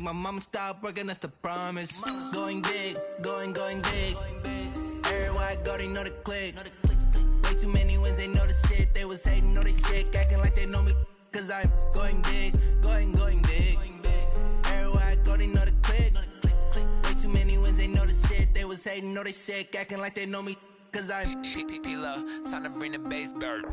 make my mama stop working, that's the promise. Going big, going big. Everywhere I go, they know the click. Way too many wins, they know the shit. They was hating, know they sick, acting like they know me. Cause I'm going big, going big. Everywhere I go, they know the click. Way too many wins, they know the shit. They was hating, know they sick, acting like they know me. Cause I'm P-P-P-Lo, time to bring the bass back.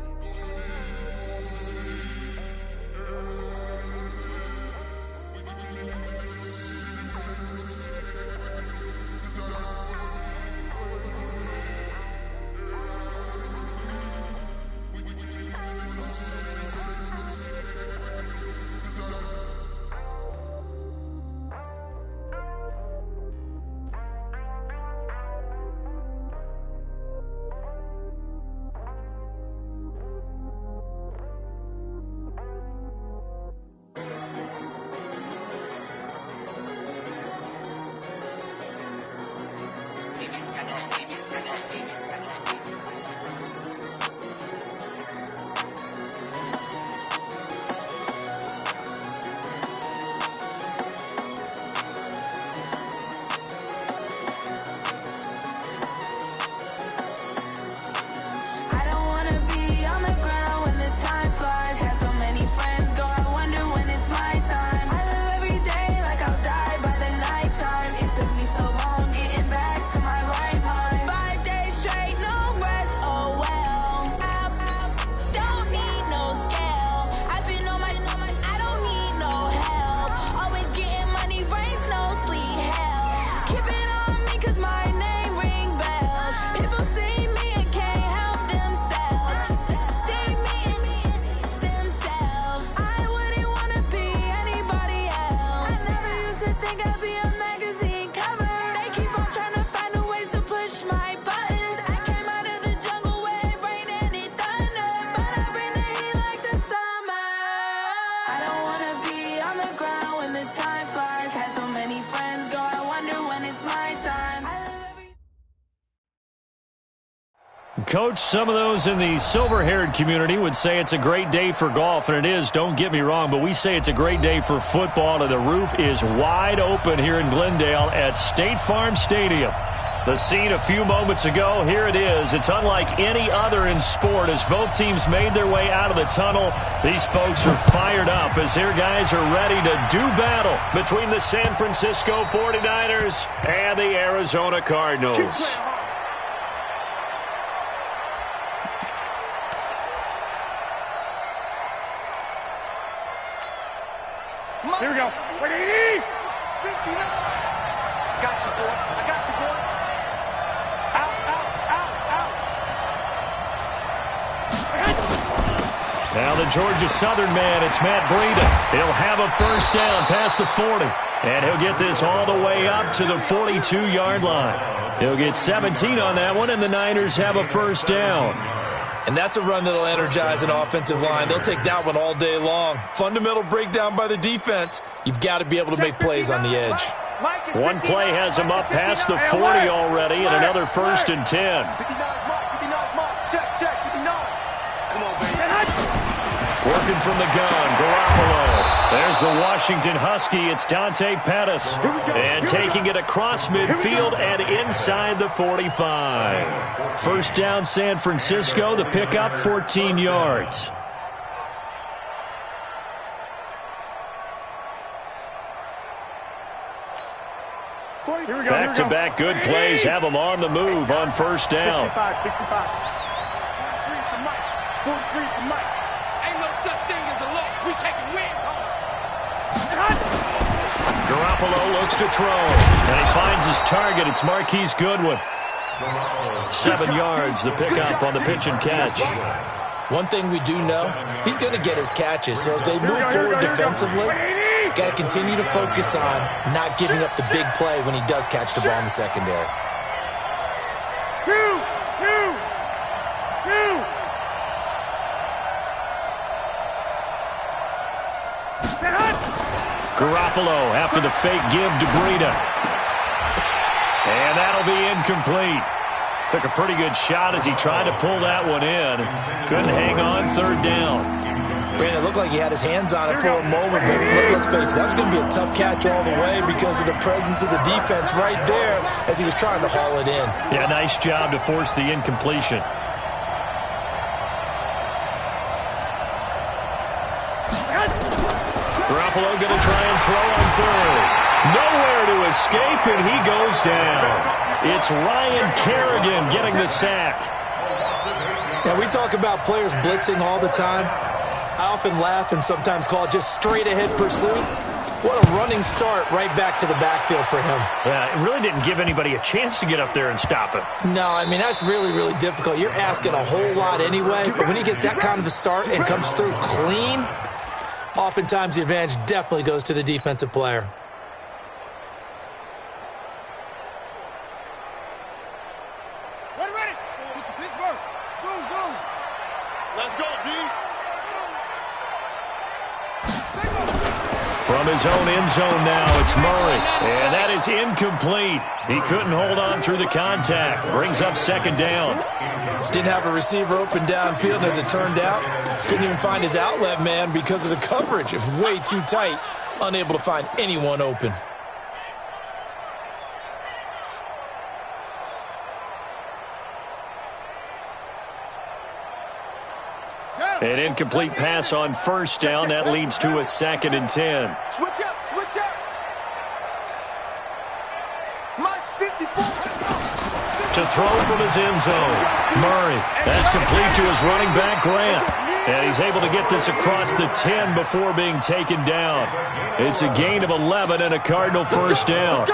Coach, some of those in the silver-haired community would say it's a great day for golf, and it is, don't get me wrong, but we say it's a great day for football, and the roof is wide open here in Glendale at State Farm Stadium. The scene a few moments ago, here it is. It's unlike any other in sport as both teams made their way out of the tunnel. These folks are fired up as their guys are ready to do battle between the San Francisco 49ers and the Arizona Cardinals. Here we go. 180. 59. I got you, boy. I got you, boy. Out, out, out. Now the Georgia Southern man, it's Matt Breida. He'll have a first down past the 40. And he'll get this all the way up to the 42-yard line. He'll get 17 on that one, and the Niners have a first down. And that's a run that'll energize an offensive line. They'll take that one all day long. Fundamental breakdown by the defense. You've got to be able to make plays on the edge. One play has him up past the 40 already, and another first and 10. Working from the gun, Garoppolo. There's the Washington Husky. It's Dante Pettis. And taking it across midfield and inside the 45. First down, San Francisco. The pickup, 14 yards. Back-to-back good plays have them on the move on first down. 65. 43's the mic. Ain't no such thing as a loss. We taking wins home. Garoppolo looks to throw, and he finds his target. It's Marquise Goodwin. 7 yards, the pickup on the pitch and catch. One thing we do know, he's going to get his catches. So as they move forward defensively, got to continue to focus on not giving up the big play when he does catch the ball in the secondary. Two. Garoppolo after the fake give to Breida. And that'll be incomplete. Took a pretty good shot as he tried to pull that one in. Couldn't hang on, third down. Brandon, it looked like he had his hands on it for a moment, but let's face it, that was going to be a tough catch all the way because of the presence of the defense right there as he was trying to haul it in. Yeah, nice job to force the incompletion. Garoppolo going to try and throw on third. Nowhere to escape, and he goes down. It's Ryan Kerrigan getting the sack. Now, we talk about players blitzing all the time. I often laugh and sometimes call it just straight-ahead pursuit. What a running start right back to the backfield for him. Yeah, it really didn't give anybody a chance to get up there and stop him. No, I mean, that's really, really difficult. You're asking a whole lot anyway, but when he gets that kind of a start and comes through clean, oftentimes the advantage definitely goes to the defensive player. From his own end zone now, it's Murray. And that is incomplete. He couldn't hold on through the contact. Brings up second down. Didn't have a receiver open downfield, as it turned out. Couldn't even find his outlet man because of the coverage. It was way too tight. Unable to find anyone open. An incomplete pass on first down. That leads to a 2nd and 10. Switch up, switch up. Mike's 54. To throw from his end zone. Murray. That's complete to his running back, Grant. And he's able to get this across the 10 before being taken down. It's a gain of 11 and a Cardinal first down.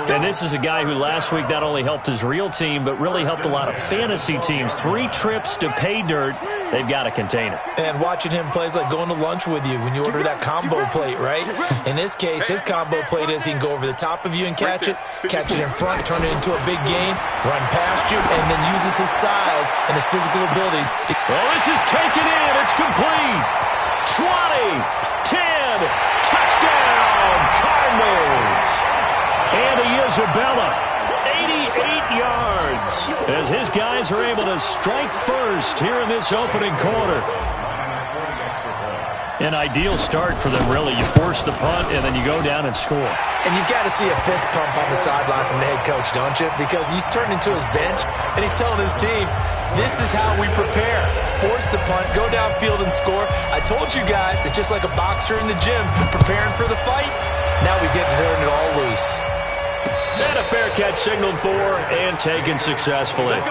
And this is a guy who last week not only helped his real team, but really helped a lot of fantasy teams. 3 trips to pay dirt. They've got to contain it. And watching him play is like going to lunch with you when you order that combo plate, right? In this case, his combo plate is he can go over the top of you and catch it in front, turn it into a big gain, run past you, and then uses his size and his physical abilities. Well, this is taken in. It's complete. 20, 10, touchdown, Cardinals. And Isabella, 88 yards, as his guys are able to strike first here in this opening quarter. An ideal start for them, really. You force the punt, and then you go down and score. And you've got to see a fist pump on the sideline from the head coach, don't you? Because he's turned into his bench, and he's telling his team, this is how we prepare. Force the punt, go downfield and score. I told you guys, it's just like a boxer in the gym preparing for the fight. Now we get to turn it all loose. And a fair catch signaled for and taken successfully. The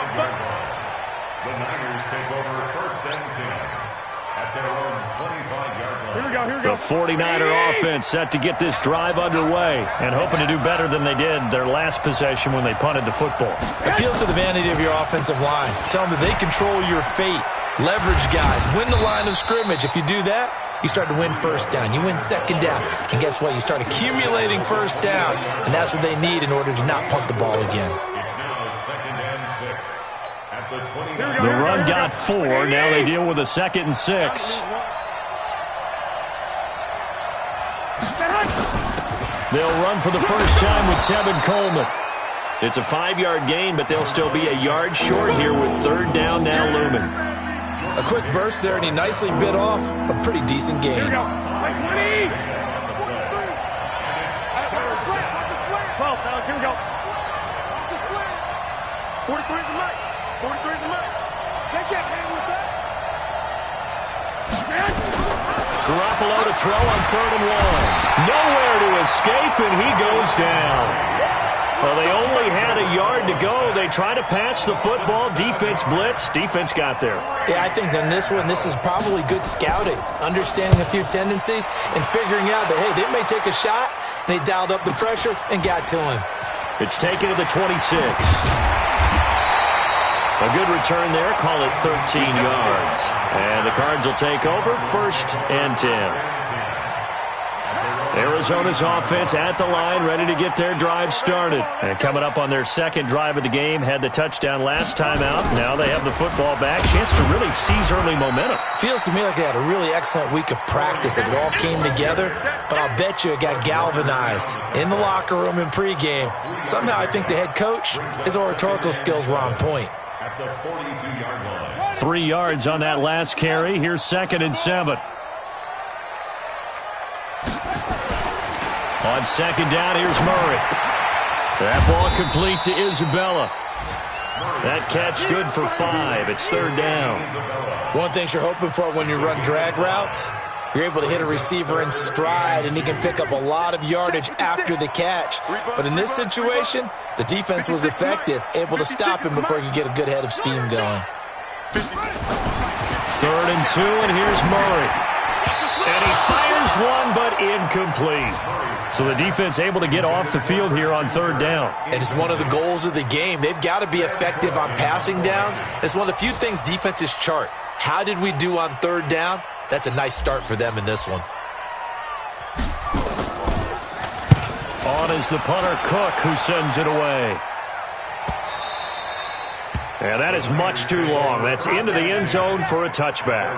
Niners take over 1st and 10 at their own 25-yard line. Here we go. The 49er offense set to get this drive underway and hoping to do better than they did their last possession when they punted the football. Appeal to the vanity of your offensive line. Tell them that they control your fate. Leverage guys. Win the line of scrimmage. If you do that, you start to win first down. You win second down. And guess what? You start accumulating first downs. And that's what they need in order to not punt the ball again. It's now 2nd and 6 at the 29. The run got 4. Now they deal with a 2nd and 6. They'll run for the first time with Tevin Coleman. It's a 5-yard gain, but they'll still be a yard short here with 3rd down now looming. A quick burst there, and he nicely bit off a pretty decent gain. Here we go. 20. 12, fellas. Here we go. 43 is the mic. 43 is the mic. They can't hang with us. Garoppolo to throw on 3rd and 1. Nowhere to escape, and he goes down. Well, they only had a yard to go. They tried to pass the football. Defense blitz. Defense got there. Yeah, I think in this one, this is probably good scouting, understanding a few tendencies and figuring out that, hey, they may take a shot, and they dialed up the pressure and got to him. It's taken to the 26. A good return there. Call it 13 yards. And the Cards will take over 1st and 10. Arizona's offense at the line, ready to get their drive started. And coming up on their 2nd drive of the game, had the touchdown last time out. Now they have the football back. Chance to really seize early momentum. Feels to me like they had a really excellent week of practice, that it all came together. But I'll bet you it got galvanized in the locker room in pregame. Somehow I think the head coach, his oratorical skills were on point. At the 42-yard line. 3 yards on that last carry. Here's 2nd and 7. On second down, here's Murray. That ball complete to Isabella. That catch good for 5. It's third down. One thing you're hoping for when you run drag routes, you're able to hit a receiver in stride, and he can pick up a lot of yardage after the catch. But in this situation, the defense was effective, able to stop him before he could get a good head of steam going. 3rd and 2, and here's Murray. And he fires one, but incomplete. So the defense able to get off the field here on 3rd down. And it's one of the goals of the game. They've got to be effective on passing downs. It's one of the few things defenses chart. How did we do on 3rd down? That's a nice start for them in this one. On is the punter, Cook, who sends it away. And that is much too long. That's into the end zone for a touchback.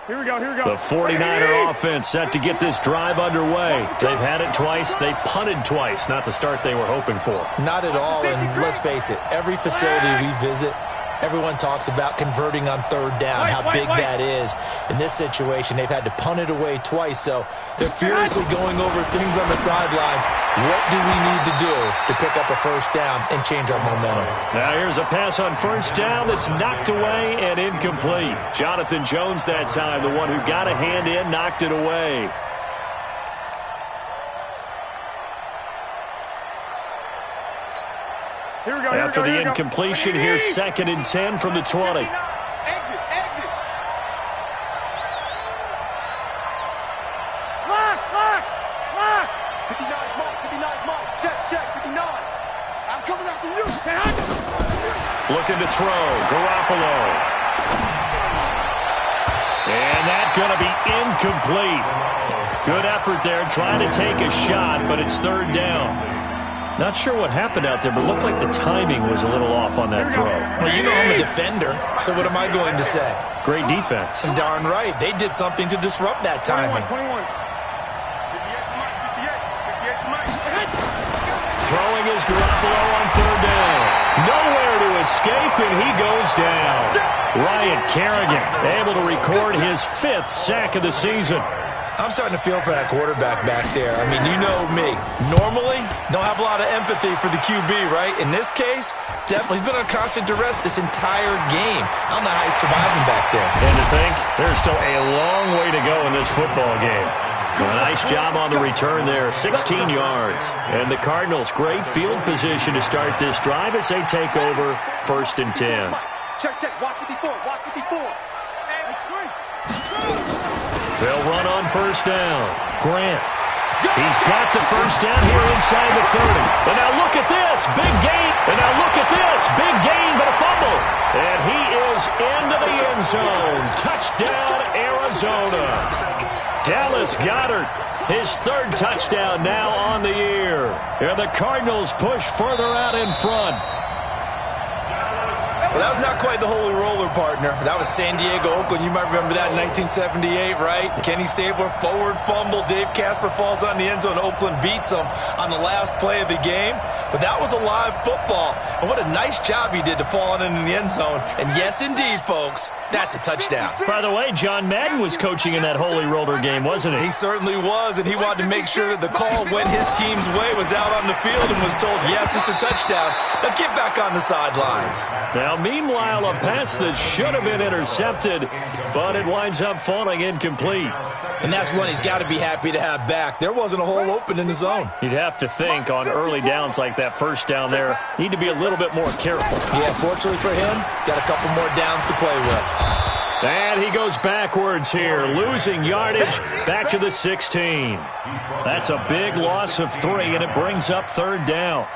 Here we go. The 49er offense set to get this drive underway. They've had it twice. They've punted twice. Not the start they were hoping for. Not at all, and let's face it, every facility we visit, everyone talks about converting on 3rd down, how big that is. In this situation, they've had to punt it away twice, so they're furiously going over things on the sidelines. What do we need to do to pick up a 1st down and change our momentum? Now here's a pass on 1st down that's knocked away and incomplete. Jonathan Jones that time, the one who got a hand in, knocked it away. After the incompletion, here's 2nd and 10 from the 20. Exit. Lock. 59 mark. Check, 59. I'm coming after you. Looking to throw, Garoppolo. And that's going to be incomplete. Good effort there, trying to take a shot, but it's 3rd down. Not sure what happened out there, but it looked like the timing was a little off on that throw. Well, you know I'm a defender, so what am I going to say? Great defense. Darn right. They did something to disrupt that timing. 21. Throwing is Garoppolo on 3rd down. Nowhere to escape, and he goes down. Ryan Kerrigan able to record his 5th sack of the season. I'm starting to feel for that quarterback back there. I mean, you know me. Normally, don't have a lot of empathy for the QB, right? In this case, definitely, he's been under constant duress this entire game. I don't know how he's surviving back there. And to think, there's still a long way to go in this football game. Well, nice job on the return there, 16 yards. And the Cardinals, great field position to start this drive as they take over 1st and 10. Check. Watch 54. They'll run on 1st down. Grant. He's got the 1st down here inside the 30. And now look at this. Big gain. Big gain, but a fumble. And he is into the end zone. Touchdown, Arizona. Dallas Goedert, his 3rd touchdown now on the year. And the Cardinals push further out in front. Well, that was not quite the holy roller, partner. That was San Diego, Oakland. You might remember that in 1978, right? Kenny Stabler, forward fumble. Dave Casper falls on the end zone. Oakland beats him on the last play of the game. But that was a live football. And what a nice job he did to fall in the end zone. And yes, indeed, folks, that's a touchdown. By the way, John Madden was coaching in that holy roller game, wasn't he? He certainly was, and he wanted to make sure that the call went his team's way, was out on the field, and was told, yes, it's a touchdown. Now get back on the sidelines. Now, meanwhile, a pass that should have been intercepted, but it winds up falling incomplete. And that's one he's got to be happy to have back. There wasn't a hole open in the zone. You'd have to think on early downs like that 1st down there, need to be a little bit more careful. Yeah, fortunately for him, got a couple more downs to play with. And he goes backwards here, losing yardage back to the 16. That's a big loss of 3, and it brings up 3rd down.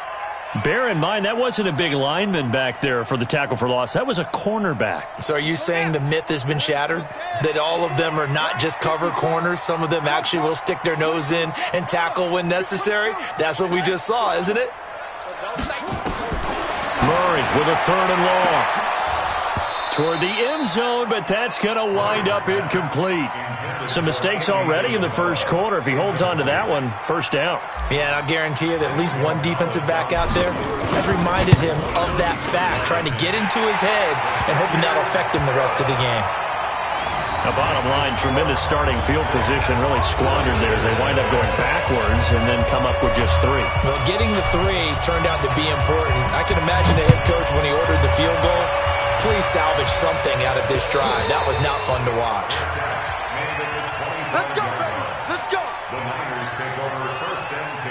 Bear in mind, that wasn't a big lineman back there for the tackle for loss. That was a cornerback. So are you saying the myth has been shattered? That all of them are not just cover corners? Some of them actually will stick their nose in and tackle when necessary? That's what we just saw, isn't it? Murray with a 3rd and long. toward the end zone, but that's going to wind up incomplete. Some mistakes already in the first quarter. If he holds on to that one, first down. Yeah, and I'll guarantee you that at least one defensive back out there has reminded him of that fact, trying to get into his head and hoping that'll affect him the rest of the game. Now, bottom line, tremendous starting field position, really squandered there as they wind up going backwards and then come up with just 3. Well, getting the 3 turned out to be important. I can imagine the head coach when he ordered the field goal. Please salvage something out of this drive. That was not fun to watch. Let's go, baby. Let's go. The Niners take over first and 10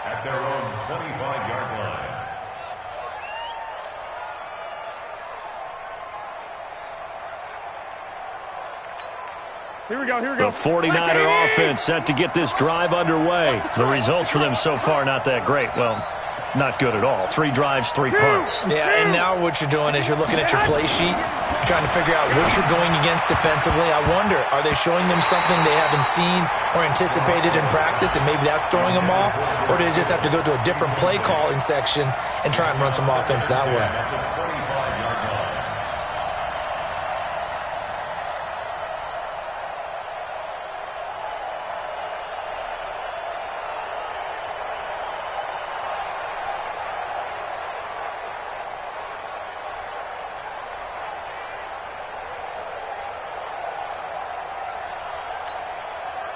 at their own 25-yard line. Here we go, here we go. The 49er offense set to get this drive underway. The results for them so far not that great. Well, not good at all. 3 drives, 3 punts. Yeah, and now what you're doing is you're looking at your play sheet, you're trying to figure out what you're going against defensively. I wonder, are they showing them something they haven't seen or anticipated in practice, and maybe that's throwing them off? Or do they just have to go to a different play calling section and try and run some offense that way?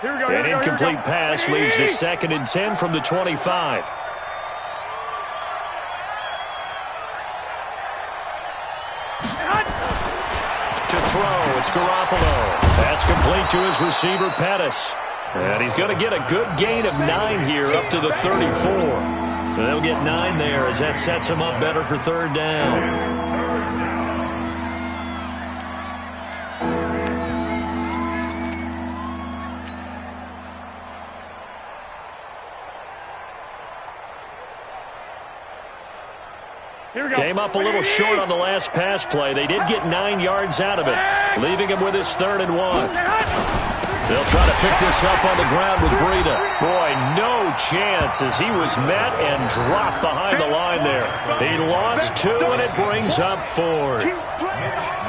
An incomplete pass leads to 2nd and 10 from the 25. To throw, it's Garoppolo. That's complete to his receiver, Pettis. And he's going to get a good gain of 9 here up to the 34. They'll get 9 there as that sets him up better for 3rd down. Came up a little short on the last pass play. They did get 9 yards out of it, leaving him with his 3rd and 1. They'll try to pick this up on the ground with Breida. Boy, no chance as he was met and dropped behind the line there. He lost 2, and it brings up 4th.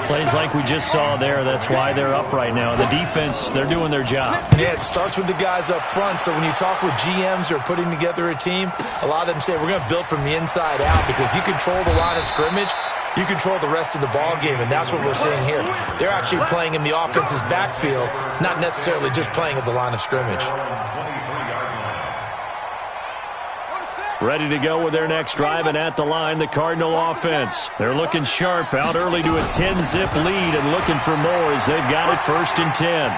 Plays like we just saw there. That's why they're up right now. The defense, they're doing their job. Yeah, it starts with the guys up front. So when you talk with GMs who are putting together a team, a lot of them say we're going to build from the inside out, because if you control the line of scrimmage, you control the rest of the ball game, and that's what we're seeing here. They're actually playing in the offense's backfield, not necessarily just playing at the line of scrimmage. Ready to go with their next drive, and at the line, the Cardinal offense. They're looking sharp, out early to a 10-zip lead and looking for more as they've got it 1st and 10.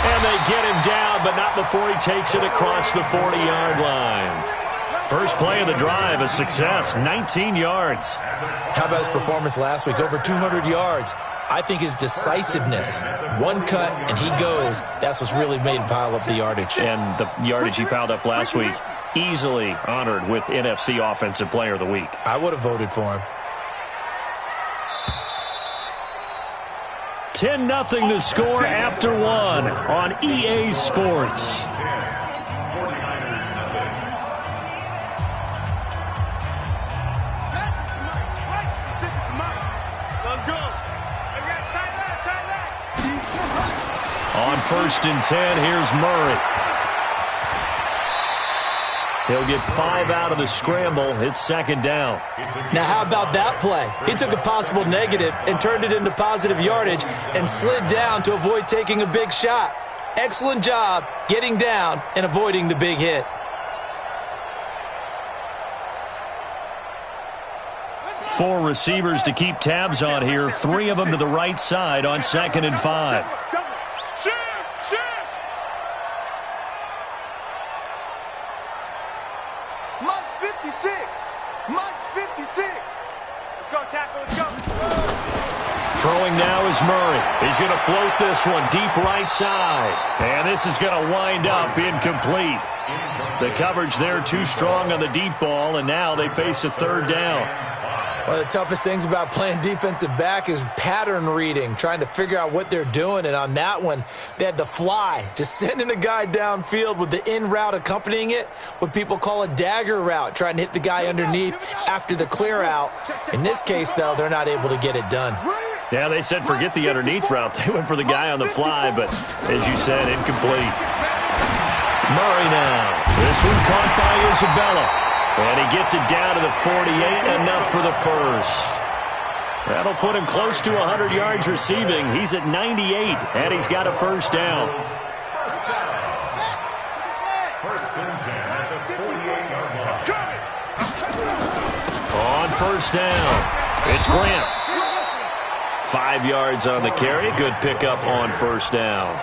And they get him down, but not before he takes it across the 40-yard line. First play of the drive, a success, 19 yards. How about his performance last week? Over 200 yards. I think his decisiveness, one cut and he goes, that's what's really made him pile up the yardage. And the yardage he piled up last week, easily honored with NFC Offensive Player of the Week. I would have voted for him. 10-0 the score after 1 on EA Sports. On 1st and 10, here's Murray. He'll get 5 out of the scramble. It's 2nd down. Now, how about that play? He took a possible negative and turned it into positive yardage and slid down to avoid taking a big shot. Excellent job getting down and avoiding the big hit. Four receivers to keep tabs on here. 3 of them to the right side on 2nd and 5. Throwing now is Murray. He's going to float this one deep right side. And this is going to wind up incomplete. The coverage there too strong on the deep ball, and now they face a 3rd down. One of the toughest things about playing defensive back is pattern reading, trying to figure out what they're doing. And on that one, they had the fly, just sending a guy downfield with the in route accompanying it, what people call a dagger route, trying to hit the guy underneath after the clear out. In this case, though, they're not able to get it done. Yeah, they said forget the underneath route. They went for the guy on the fly, but as you said, incomplete. Murray now. This one caught by Isabella. And he gets it down to the 48, enough for the first. That'll put him close to 100 yards receiving. He's at 98, and he's got a first down. First and 10 at the 48-yard line. On first down, it's Grant. 5 yards on the carry. Good pickup on first down.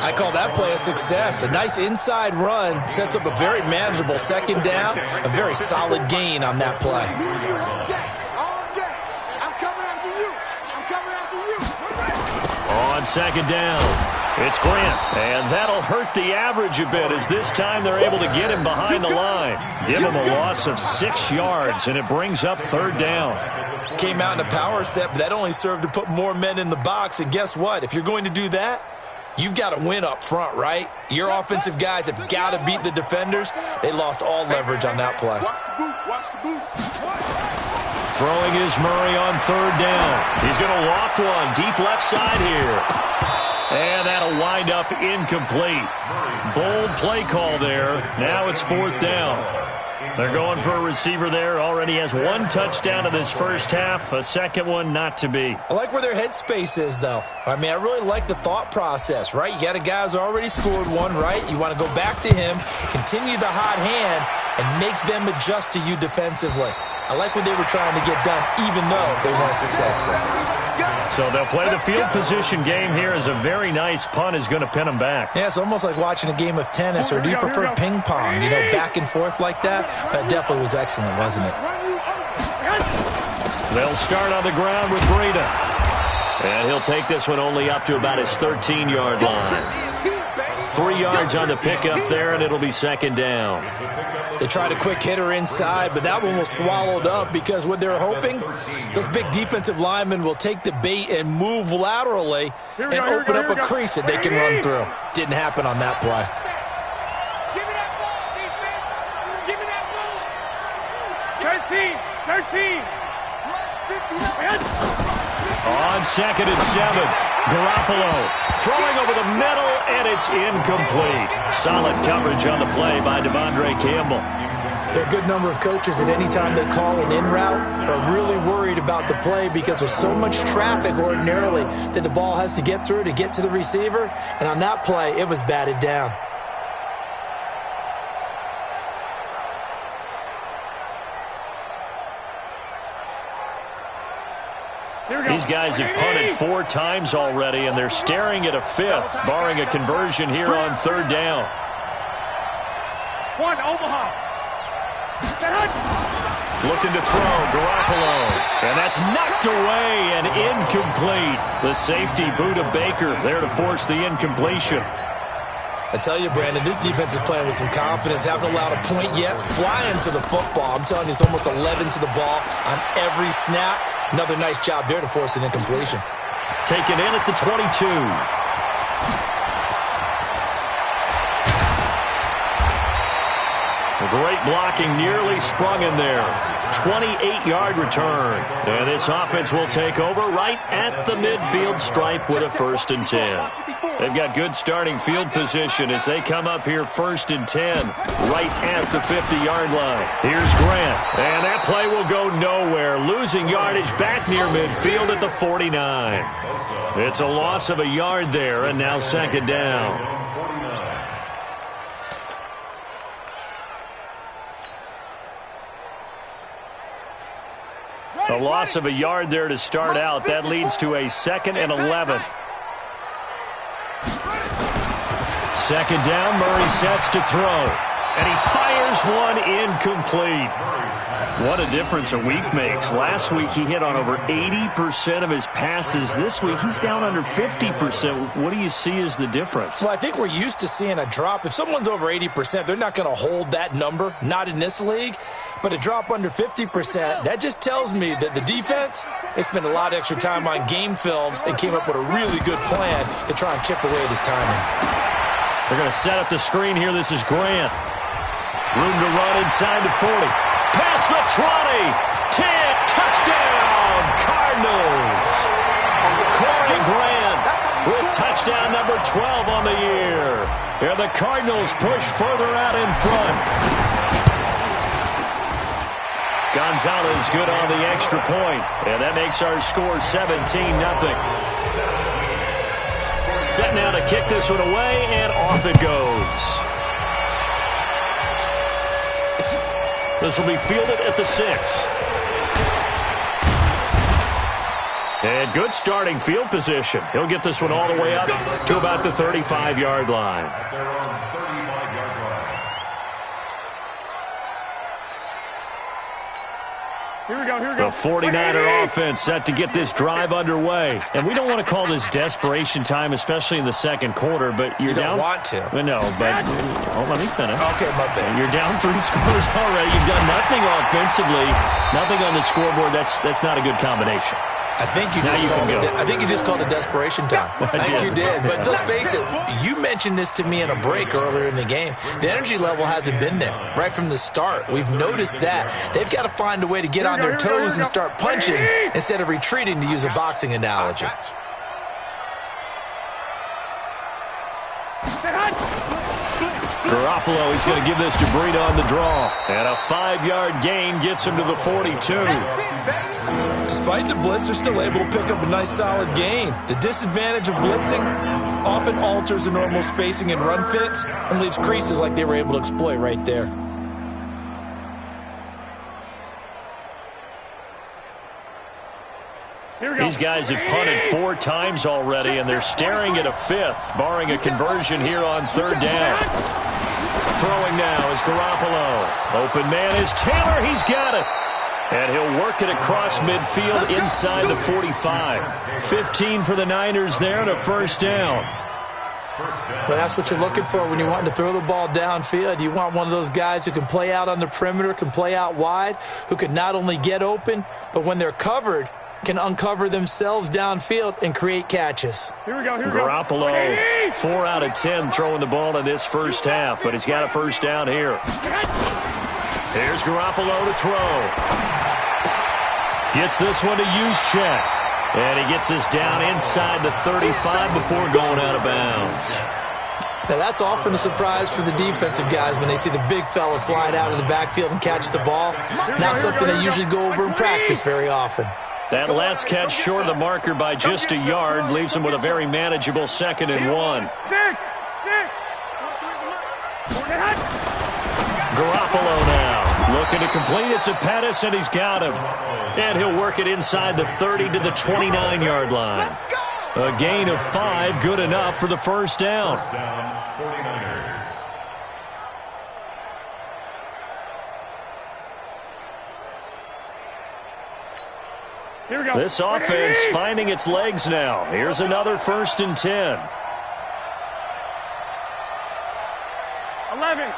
I call that play a success. A nice inside run sets up a very manageable second down. A very solid gain on that play. On second down, it's Grant. And that'll hurt the average a bit as this time they're able to get him behind the line. Give him a loss of 6 yards, and it brings up third down. Came out in a power set, but that only served to put more men in the box. And guess what? If you're going to do that, you've got to win up front, right? Your offensive guys have got to beat the defenders. They lost all leverage on that play. Throwing is Murray on third down. He's going to loft one deep left side here. And that'll wind up incomplete. Bold play call there. Now it's fourth down. They're going for a receiver there. Already has 1 touchdown in this first half. A second one not to be. I like where their headspace is, though. I mean, I really like the thought process, right? You got a guy who's already scored one, right? You want to go back to him, continue the hot hand, and make them adjust to you defensively. I like what they were trying to get done, even though they weren't successful. So they'll play the field position game here as a very nice punt is going to pin them back. Yeah, it's almost like watching a game of tennis, or do you prefer ping pong? You know, back and forth like that? That definitely was excellent, wasn't it? They'll start on the ground with Breida. And he'll take this one only up to about his 13-yard line. 3 yards on the pickup there, and it'll be second down. They tried a quick hitter inside, but that one was swallowed up because what they're hoping, those big defensive linemen will take the bait and move laterally and open up a crease that they can run through. Didn't happen on that play. Give me that ball, defense. Give me that ball. 13. On second and 7, Garoppolo throwing over the middle, and it's incomplete. Solid coverage on the play by Devondre Campbell. There are a good number of coaches at any time they call an in route are really worried about the play because there's so much traffic ordinarily that the ball has to get through to get to the receiver. And on that play, it was batted down. These guys have punted 4 times already, and they're staring at a 5th, barring a conversion here on third down. One, Omaha. Looking to throw, Garoppolo. And that's knocked away and incomplete. The safety, Buda Baker, there to force the incompletion. I tell you, Brandon, this defense is playing with some confidence. Haven't allowed a point yet. Flying to the football. I'm telling you, it's almost 11 to the ball on every snap. Another nice job there to force an incompletion. Taken in at the 22. Great blocking, nearly sprung in there. 28-yard return. And this offense will take over right at the midfield stripe with a 1st and 10. They've got good starting field position as they come up here 1st and 10, right at the 50-yard line. Here's Grant, and that play will go nowhere. Losing yardage back near midfield at the 49. It's a loss of a yard there, and now second down. A loss of a yard there to start out. That leads to a 2nd and 11. Second down, Murray sets to throw. And he fires one incomplete. What a difference a week makes. Last week he hit on over 80% of his passes. This week he's down under 50%. What do you see as the difference? Well, I think we're used to seeing a drop. If someone's over 80%, they're not going to hold that number. Not in this league. But a drop under 50%, that just tells me that the defense, they spent a lot of extra time on game films and came up with a really good plan to try and chip away at his timing. They're going to set up the screen here. This is Grant. Room to run inside the 40. Past the 20. 10. Touchdown, Cardinals. Corey Grant with touchdown number 12 on the year. And the Cardinals push further out in front. Gonzalez good on the extra point. And that makes our score 17-0. Set now to kick this one away, and off it goes. This will be fielded at the 6. And good starting field position. He'll get this one all the way up to about the 35-yard line. Here we go. The 49er offense set to get this drive underway. And we don't want to call this desperation time, especially in the second quarter, but you're down. You don't want to. No, but let me finish. Okay, my bad. You're down 3 scores already. You've done nothing offensively, nothing on the scoreboard. That's not a good combination. I think you just called it desperation time. I think you did. But let's face it, you mentioned this to me in a break earlier in the game. The energy level hasn't been there right from the start. We've noticed that. They've got to find a way to get on their toes and start punching instead of retreating, to use a boxing analogy. Garoppolo, he's going to give this to Breida on the draw. And a 5-yard gain gets him to the 42. Despite the blitz, they're still able to pick up a nice solid gain. The disadvantage of blitzing often alters the normal spacing and run fits and leaves creases like they were able to exploit right there. These guys have punted 4 times already, and they're staring at a 5th, barring a conversion here on 3rd down. Throwing now is Garoppolo. Open man is Taylor. He's got it. And he'll work it across midfield inside the 45. 15 for the Niners there and a 1st down. Well, that's what you're looking for when you want to throw the ball downfield. You want one of those guys who can play out on the perimeter, can play out wide, who can not only get open, but when they're covered, can uncover themselves downfield and create catches. Here we go. Garoppolo, 4 out of 10 throwing the ball in this first half, but he's got a 1st down here. Here's Garoppolo to throw. Gets this one to Juszczyk. And he gets this down inside the 35 before going out of bounds. Now, that's often a surprise for the defensive guys when they see the big fella slide out of the backfield and catch the ball. Not something they usually go over in practice very often. That last catch short of the marker by just a yard leaves him with a very manageable 2nd and 1. Garoppolo now looking to complete it to Pettis, and he's got him. And he'll work it inside the 30 to the 29-yard line. A gain of 5, good enough for the 1st down. Here we go. This offense finding its legs now. Here's another 1st and 10. 11.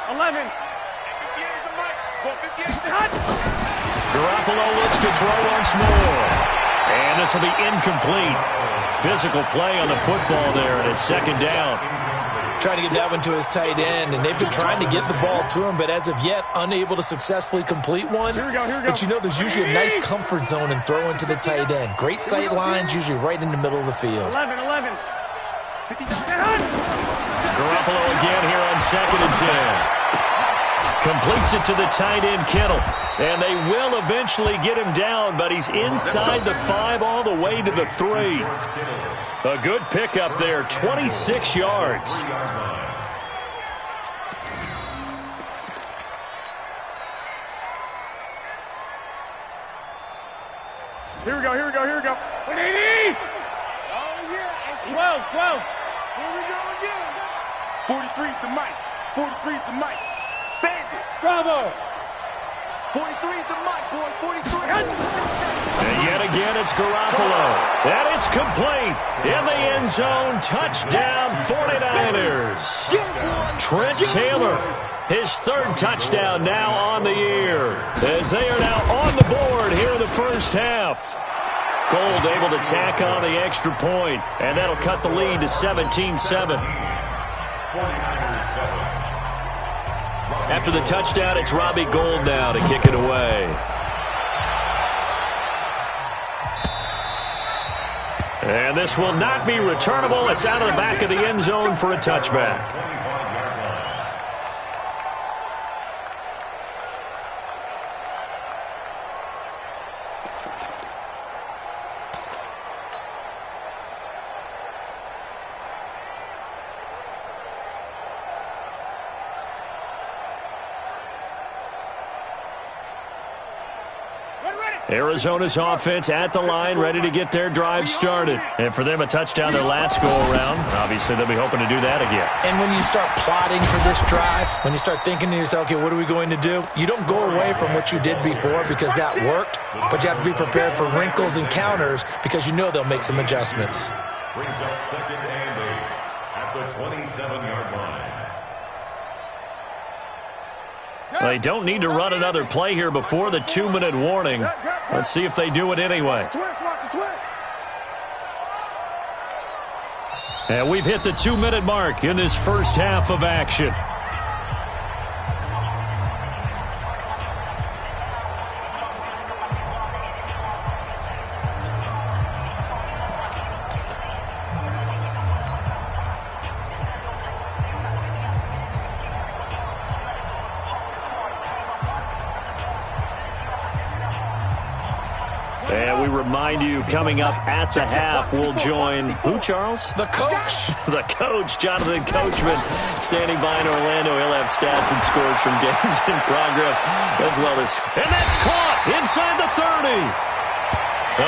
Garoppolo looks to throw once more. And this will be incomplete. Physical play on the football there, and it's 2nd down. Trying to get that one to his tight end, and they've been trying to get the ball to him, but as of yet, unable to successfully complete one. Here we go. But you know, there's usually a nice comfort zone in throwing to the tight end. Great sight lines, usually right in the middle of the field. 11. Garoppolo again here on 2nd and 10. Completes it to the tight end, Kittle. And they will eventually get him down, but he's inside the 5 all the way to the 3. A good pickup there, 26 yards. Here we go. 180! Oh, yeah. 12. Here we go again. 43's the mic. 43's the mic. Bandit. Bravo! 43's the mic, boy. 43. And yet again, it's Garoppolo. And it's complete. In the end zone, touchdown 49ers. Trent Taylor His third touchdown now on the year, as they are now on the board here in the first half. Gold able to tack on the extra point, and that'll cut the lead to 17-7. After the touchdown, it's Robbie Gould now to kick it away. And this will not be returnable. It's out of the back of the end zone for a touchback. Arizona's offense at the line, ready to get their drive started. And for them, a touchdown their last go-around. Obviously, they'll be hoping to do that again. And when you start plotting for this drive, when you start thinking to yourself, okay, what are we going to do? You don't go away from what you did before because that worked, but you have to be prepared for wrinkles and counters because you know they'll make some adjustments. Brings up 2nd and 8 at the 27-yard line. They don't need to run another play here before the 2-minute warning. Let's see if they do it anyway. And we've hit the 2-minute mark in this first half of action. And we remind you, coming up at the half, we'll join who, Charles? The coach. The coach, Jonathan Coachman, standing by in Orlando. He'll have stats and scores from games in progress as well as... And that's caught inside the 30.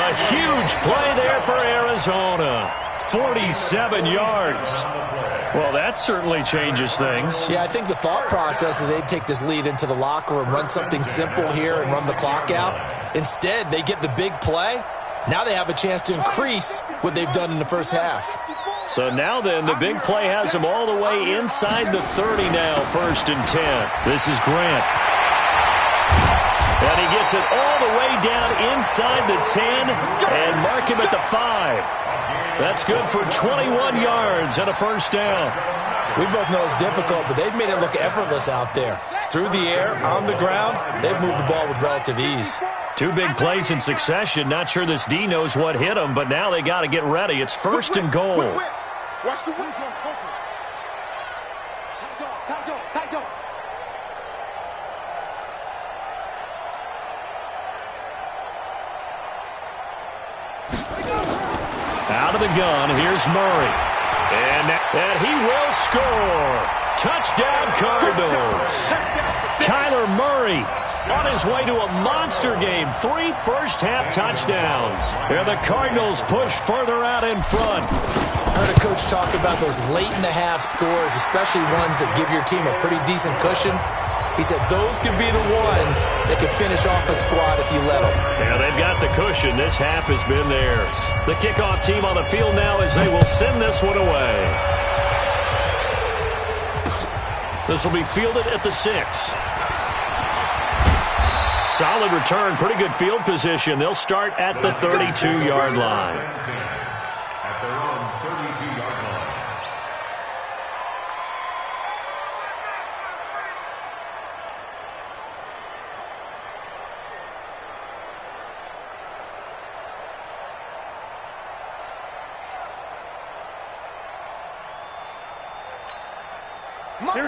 A huge play there for Arizona. 47 yards. Well, that certainly changes things. Yeah, I think the thought process is they'd take this lead into the locker room, run something simple here and run the clock out. Instead, they get the big play. Now they have a chance to increase what they've done in the first half. So now then, the big play has them all the way inside the 30 now, 1st and 10. This is Grant. And he gets it all the way down inside the 10 and mark him at the 5. That's good for 21 yards and a first down. We both know it's difficult, but they've made it look effortless out there. Through the air, on the ground, they've moved the ball with relative ease. 2 big plays in succession. Not sure this D knows what hit him, but now they got to get ready. It's 1st and goal. Watch the wind. Tight dog. Out of the gun, here's Murray. And he will score. Touchdown, Cardinals. Kyler Murray on his way to a monster game. 3 first-half touchdowns. And the Cardinals push further out in front. I heard a coach talk about those late-in-the-half scores, especially ones that give your team a pretty decent cushion. He said those could be the ones that could finish off a squad if you let them. Yeah, they've got the cushion. This half has been theirs. The kickoff team on the field now as they will send this one away. This will be fielded at the 6. Solid return, pretty good field position. They'll start at the 32-yard line. At their own 32-yard line.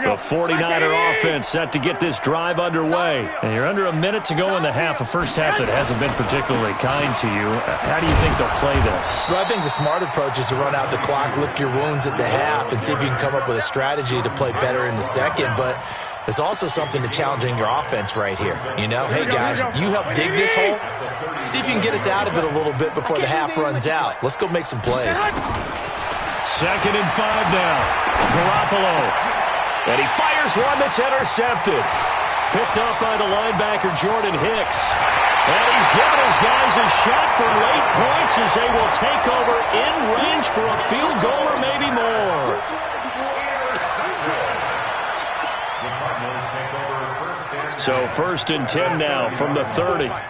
The 49er offense set to get this drive underway. And you're under a minute to go in the half. A first half that hasn't been particularly kind to you. How do you think they'll play this? Well, I think the smart approach is to run out the clock, lick your wounds at the half, and see if you can come up with a strategy to play better in the second. But there's also something to challenging your offense right here. You know, hey, guys, you help dig this hole. See if you can get us out of it a little bit before the half runs out. Let's go make some plays. 2nd and 5 now. Garoppolo. And he fires one that's intercepted. Picked up by the linebacker, Jordan Hicks. And he's given his guys a shot for late points as they will take over in range for a field goal or maybe more. The Cardinals So 1st and 10 now from the 30. Wide.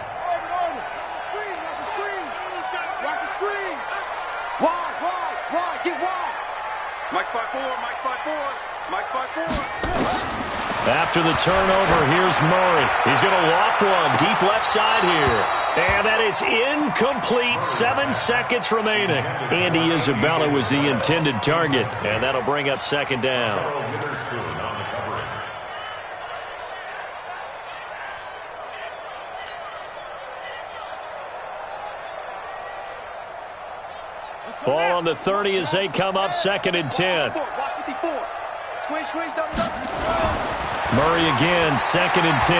Get wide. Mike 5-4. After the turnover, here's Murray. He's going to loft one deep left side here. And that is incomplete. 7 seconds remaining. Andy Isabella was the intended target. And that'll bring up 2nd down. Ball on the 30 as they come up 2nd and 10. Murray again, 2nd and 10.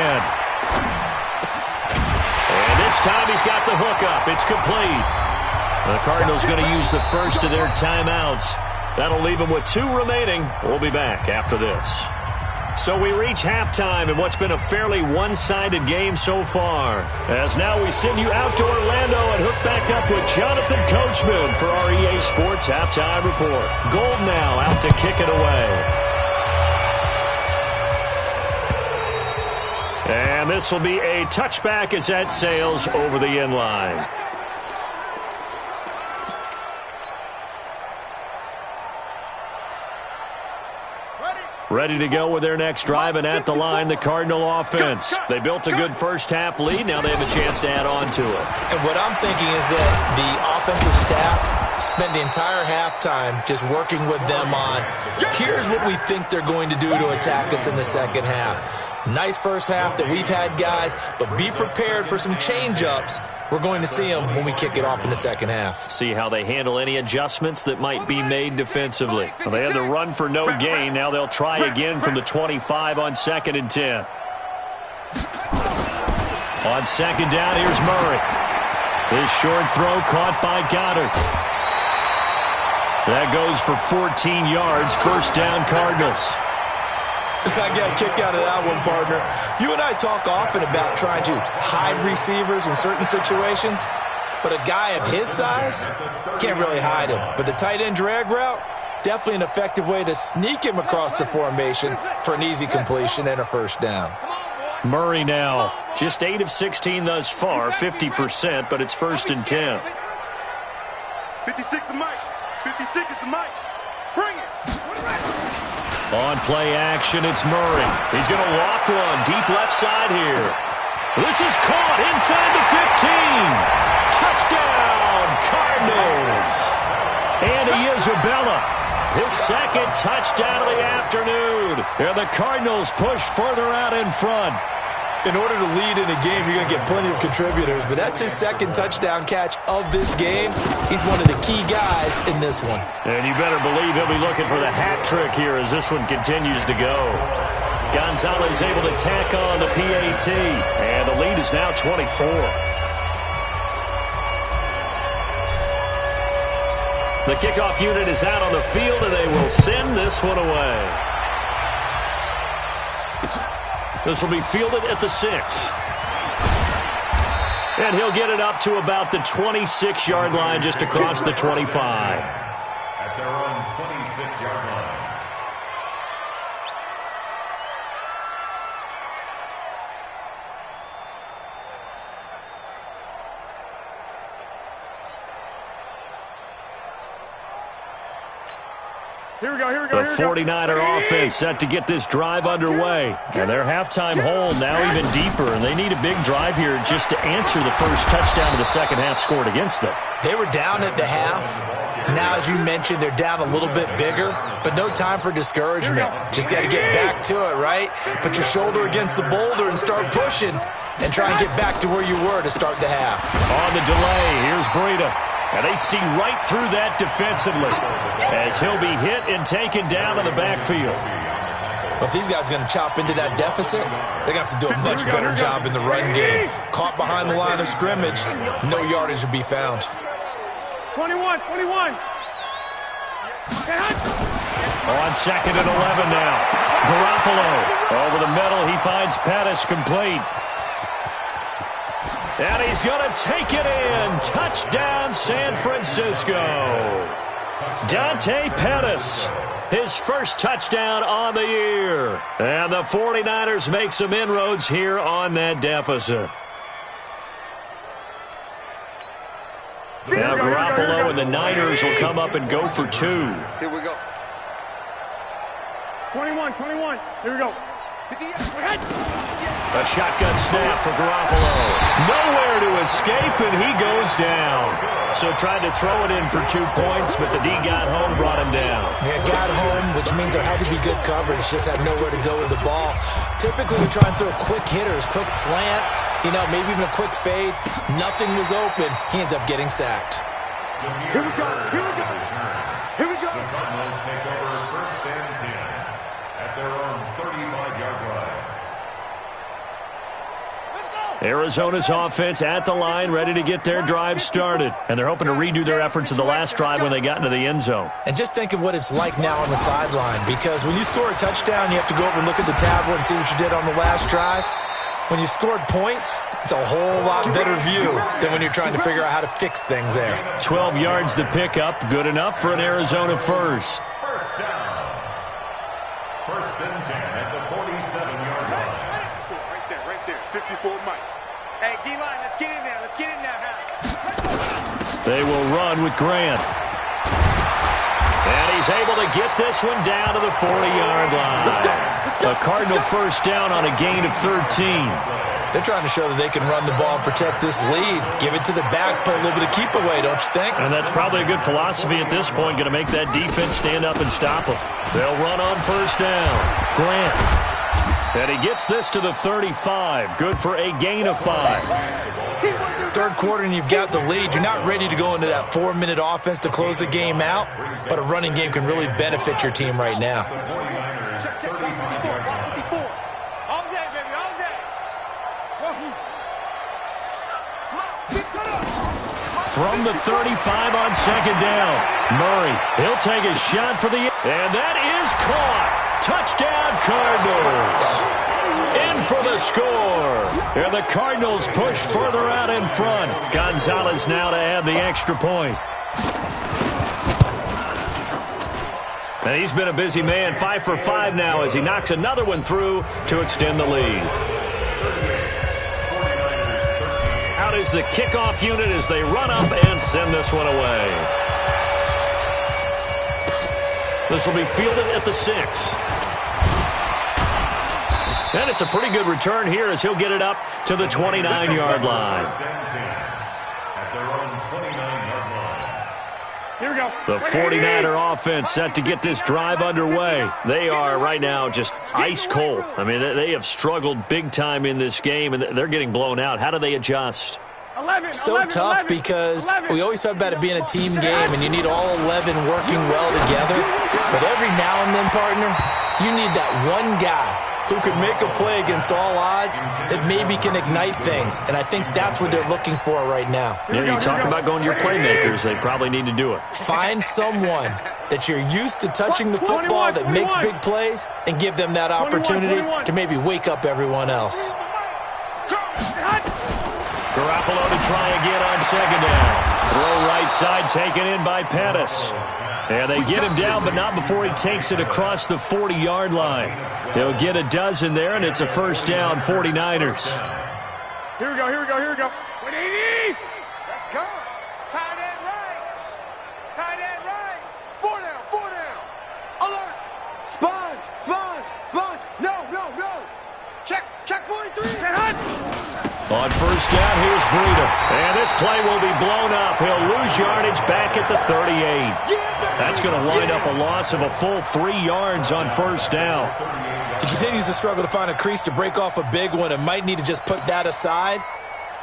And this time he's got the hook up. It's complete. The Cardinals going to use the first of their timeouts. That'll leave them with 2 remaining. We'll be back after this. So we reach halftime in what's been a fairly one-sided game so far. As now we send you out to Orlando and hook back up with Jonathan Coachman for our EA Sports Halftime Report. Gold now out to kick it away. And this will be a touchback as that sails over the end line. Ready to go with their next drive, and at the line, the Cardinal offense. They built a good first-half lead. Now they have a chance to add on to it. And what I'm thinking is that the offensive staff spent the entire halftime just working with them on, here's what we think they're going to do to attack us in the second half. Nice first half that we've had, guys, but be prepared for some change-ups. We're going to see them when we kick it off in the second half. See how they handle any adjustments that might be made defensively. Well, they had the run for no gain. Now they'll try again from the 25 on 2nd and 10. On 2nd down, here's Murray. His short throw caught by Goddard. That goes for 14 yards. 1st down, Cardinals. I got a kick out of that one, partner. You and I talk often about trying to hide receivers in certain situations, but a guy of his size can't really hide him. But the tight end drag route, definitely an effective way to sneak him across the formation for an easy completion and a 1st down. Murray now, just 8 of 16 thus far, 50%, but it's 1st and 10. 56 to Mike. 56 is the Mike. Bring it. On play action, it's Murray. He's going to loft one deep left side here. This is caught inside the 15. Touchdown, Cardinals. Andy Isabella, his 2nd touchdown of the afternoon. And the Cardinals push further out in front. In order to lead in a game, you're going to get plenty of contributors, but that's his 2nd touchdown catch of this game. He's one of the key guys in this one. And you better believe he'll be looking for the hat trick here as this one continues to go. Gonzalez able to tack on the PAT, and the lead is now 24. The kickoff unit is out on the field, and they will send this one away. This will be fielded at the 6. And he'll get it up to about the 26-yard line, just across the 25. At their own 26-yard line. Here we go. The 49er offense set to get this drive underway. And their halftime hole now even deeper, and they need a big drive here just to answer the first touchdown of the second half scored against them. They were down at the half. Now, as you mentioned, they're down a little bit bigger, but no time for discouragement. Just got to get back to it, right? Put your shoulder against the boulder and start pushing and try and get back to where you were to start the half. On the delay, here's Breida. And they see right through that defensively as he'll be hit and taken down in the backfield. But if these guys are going to chop into that deficit, they're going to have to do a much better job in the run game. Caught behind the line of scrimmage, no yardage to be found. 21. On 2nd and 11 now. Garoppolo over the middle. He finds Pettis complete. And he's going to take it in. Touchdown, San Francisco. Dante Pettis, his first touchdown on the year. And the 49ers make some inroads here on that deficit. Now Garoppolo and the Niners will come up and go for 2. Here we go. 21. Here we go. A shotgun snap for Garoppolo. Nowhere to escape, and he goes down. So tried to throw it in for 2 points, but the D got home, brought him down. Yeah, got home, which means there had to be good coverage. Just had nowhere to go with the ball. Typically, we try and throw quick hitters, quick slants, maybe even a quick fade. Nothing was open. He ends up getting sacked. Here we go. The Cardinals take over first and 10 at their own 35-yard line. Arizona's offense at the line, ready to get their drive started. And they're hoping to redo their efforts of the last drive when they got into the end zone. And just think of what it's like now on the sideline, because when you score a touchdown, you have to go over and look at the tablet and see what you did on the last drive. When you scored points, it's a whole lot better view than when you're trying to figure out how to fix things there. 12 yards to pick up, good enough for an Arizona first. First down. First and 10 at the 47-yard line. Right there. 54 Mike. Hey, D-line, let's get in there. They will run with Grant. And he's able to get this one down to the 40-yard line. A Cardinal first down on a gain of 13. They're trying to show that they can run the ball and protect this lead. Give it to the backs, play a little bit of keep away, don't you think? And that's probably a good philosophy at this point, going to make that defense stand up and stop them. They'll run on first down. Grant. And he gets this to the 35. Good for a gain of 5. Third quarter and you've got the lead. You're not ready to go into that 4-minute offense to close the game out, but a running game can really benefit your team right now. From the 35 on second down. Murray, he'll take a shot for the... And that is caught. Touchdown, Cardinals. In for the score. And the Cardinals push further out in front. Gonzalez now to add the extra point. And he's been a busy man, 5 for 5 now as he knocks another one through to extend the lead. Out is the kickoff unit as they run up and send this one away. This will be fielded at the 6. And it's a pretty good return here as he'll get it up to the 29-yard line. Here we go. The 49er offense set to get this drive underway. They are right now just ice cold. I mean, they have struggled big time in this game, and they're getting blown out. How do they adjust? So tough because we always talk about it being a team game, and you need all 11 working well together. But every now and then, partner, you need that one guy who could make a play against all odds that maybe can ignite things. And I think that's what they're looking for right now. Yeah, you talk about going to your playmakers. They probably need to do it. Find someone that you're used to touching the football that makes big plays and give them that opportunity to maybe wake up everyone else. Garoppolo to try again on second down. Throw right side taken in by Pettis. And they get him down, but not before he takes it across the 40-yard line. He'll get a dozen there, and it's a first down, 49ers. Here we go. 180. Let's go. Tight end right. 4 down. Alert. Sponge. No. Check 43. On first down, here's Breida. And this play will be blown up. He'll lose yardage back at the 38. That's going to wind up a loss of a full 3 yards on first down. He continues to struggle to find a crease to break off a big one and might need to just put that aside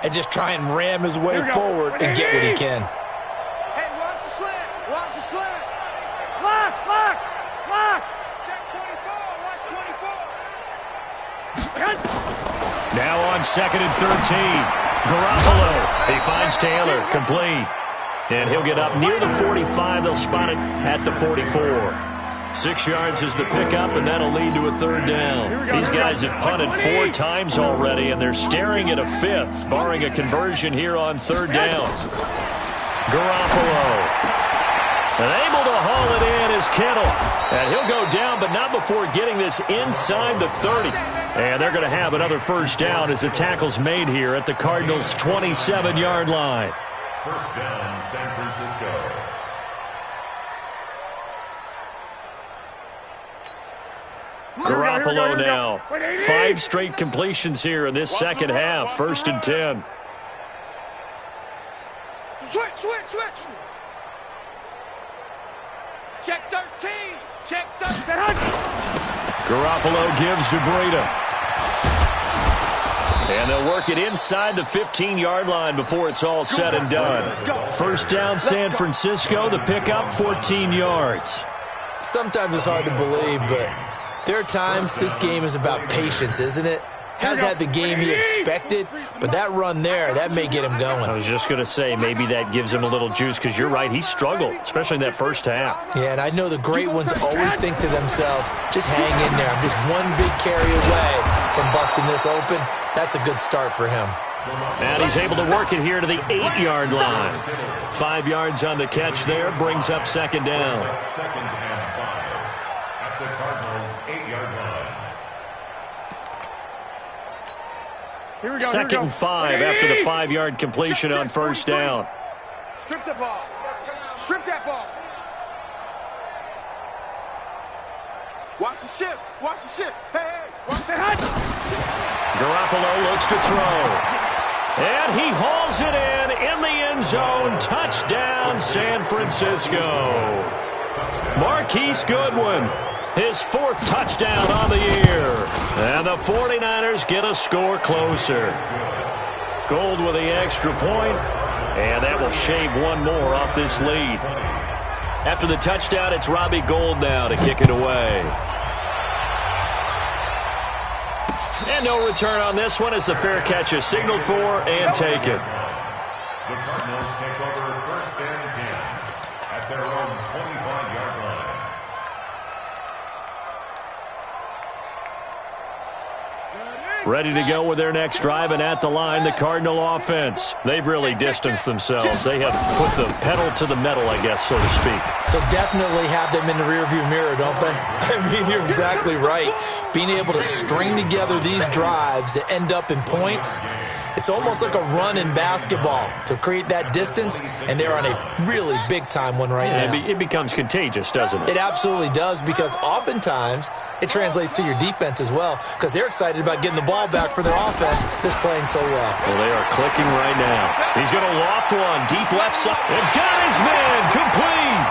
and just try and ram his way forward and get what he can. Hey, watch the slant. Lock. Check 24. Watch 24. Now on second and 13. Garoppolo. He finds Taylor. Complete. And he'll get up near the 45. They'll spot it at the 44. 6 yards is the pickup, and that'll lead to a third down. These guys have punted 4 times already, and they're staring at a 5th, barring a conversion here on third down. Garoppolo. And able to haul it in is Kittle. And he'll go down, but not before getting this inside the 30. And they're going to have another first down as the tackle's made here at the Cardinals' 27-yard line. First down, San Francisco. Garoppolo now. 5 straight completions here in this second half. First and 10. Switch. Check 13. Check 13. Garoppolo gives to Breida. And they'll work it inside the 15-yard line before it's all said and done. First down, San Francisco. The pickup, 14 yards. Sometimes it's hard to believe, but there are times this game is about patience, isn't it? Has had the game he expected, but that run there, that may get him going. I was just going to say, maybe that gives him a little juice, because you're right, he struggled, especially in that first half. Yeah, and I know the great ones always think to themselves, just hang in there. I'm just one big carry away from busting this open. That's a good start for him. And he's able to work it here to the 8-yard line. 5 yards on the catch there, brings up second down. Second and 5 at the Cardinals' 8-yard line. Second and 5 after the 5-yard completion on first down. Strip the ball. Strip that ball. Watch the ship. Watch the ship. Hey, watch the hut. Garoppolo looks to throw. And he hauls it in the end zone. Touchdown, San Francisco. Marquise Goodwin, his 4th touchdown on the year. And the 49ers get a score closer. Gold with the extra point, and that will shave one more off this lead. After the touchdown, it's Robbie Gould now to kick it away. And no return on this one as the fair catch is signaled for and taken. The Cardinals take over first and 10 at their own 25-yard line. Ready to go with their next drive, and at the line, the Cardinal offense. They've really distanced themselves. They have put the pedal to the metal, I guess, so to speak. So definitely have them in the rearview mirror, don't they? I mean, you're exactly right. Being able to string together these drives that end up in points, it's almost like a run in basketball to create that distance, and they're on a really big-time one right now. It becomes contagious, doesn't it? It absolutely does, because oftentimes it translates to your defense as well, because they're excited about getting the ball back for their offense that's playing so well. Well, they are clicking right now. He's going to loft one deep left side. And got his man complete.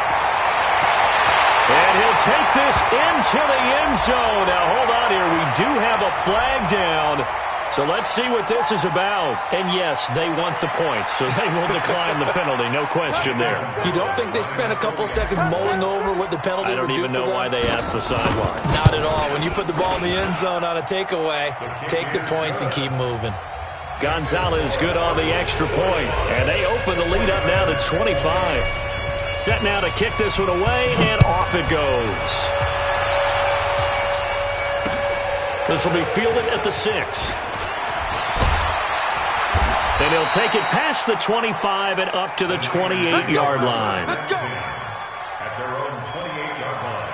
And he'll take this into the end zone. Now, hold on here. We do have a flag down. So let's see what this is about. And yes, they want the points, so they will decline the penalty. No question there. You don't think they spent a couple seconds mulling over what the penalty would do for them? I don't even know why they asked the sideline. Not at all. When you put the ball in the end zone on a takeaway, take the points and keep moving. Gonzalez good on the extra point. And they open the lead up now to 25. Set now to kick this one away, and off it goes. This will be fielded at the 6. And he'll take it past the 25 and up to the 28-yard line. Let's go. At their own 28-yard line.